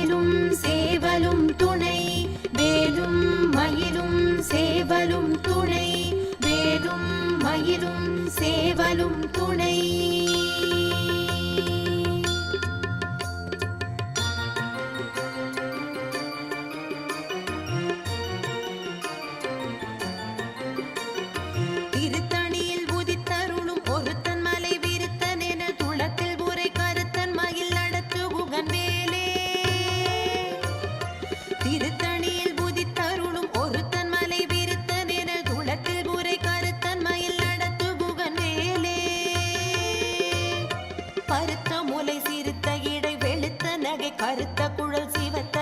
மயிலும் சேவலும் துணை வேலும் மயிலும் சேவலும் துணை வேலும் மயிலும் சேவலும் துணை திருத்தணியில் உதித்தருளும் ஒருத்தன் மலை விருத்தன் என துளத்தில் உரை கருத்தன் மயில் நடத்து குகன் வேலே திருத்தணியில் உதித்தருளும் ஒருத்தன் மலை விருத்தன் என துளத்தில் உரை கருத்தன் மயில் நடத்து குகன் வேலே பருத்த முலை சிறுத்த இடை வெளுத்த நகை கருத்த குழல் சிவத்த